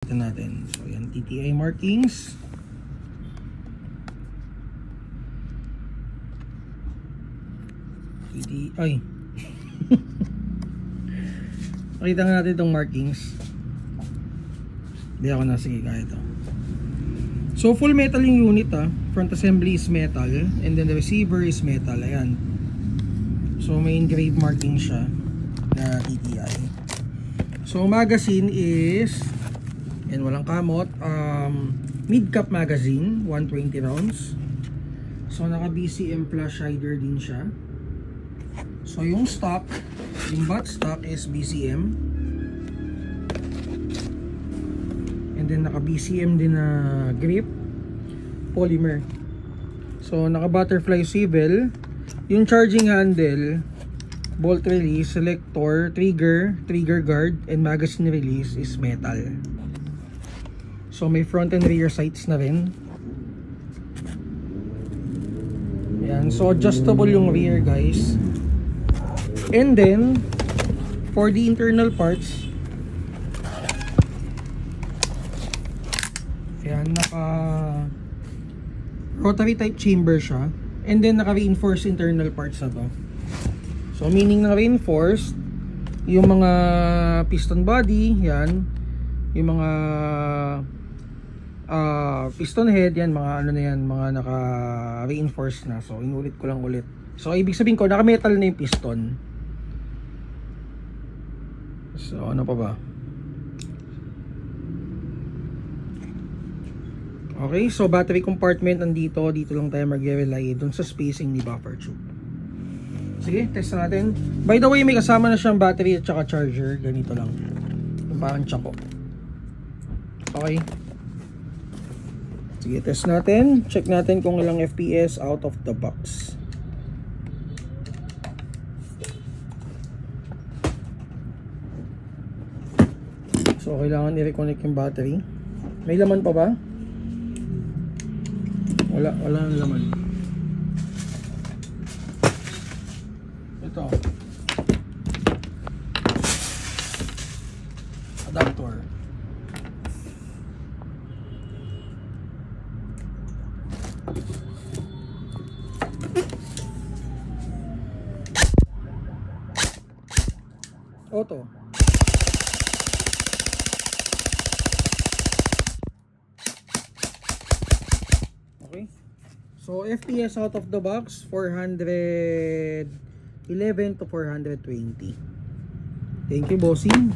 Ito natin. So yan, TTI markings. TTI. Nakita nga natin itong markings. Hindi ako na, sige, kaya ito. So full metal yung unit front assembly is metal and then the receiver is metal. Ayan. So may engraved marking siya na TTI. So magazine is, and walang kamot, mid cap magazine, 120 rounds. So naka BCM flash hider din siya. So yung stock, yung butt stock is BCM. And then naka BCM din na grip, polymer. So naka butterfly swivel. Yung charging handle, bolt release, selector, trigger guard, and magazine release is metal. So may front and rear sights na rin. Ayan, so adjustable yung rear, guys. And then for the internal parts, ayan, naka rotary type chamber siya. And then naka reinforced internal parts na to. So meaning na reinforced yung mga piston body, yan, yung mga piston head, yan, mga ano na yan, mga naka reinforced na. So inulit ko lang ulit. So ibig sabihin ko, naka metal na yung piston. So ano pa ba? Okay, so battery compartment nandito. Dito lang tayo mag-rely dun sa spacing ni buffer tube. Sige, test natin. By the way, may kasama na siyang battery at saka charger. Ganito lang. Yung parang tsako. Okay. Sige, test natin. Check natin kung ilang FPS out of the box. So, kailangan i-reconnect yung battery. May laman pa ba? Wala nang laman. Ito. Adapter. Auto. Okay. So FPS out of the box 411 to 420. Thank you, bossing.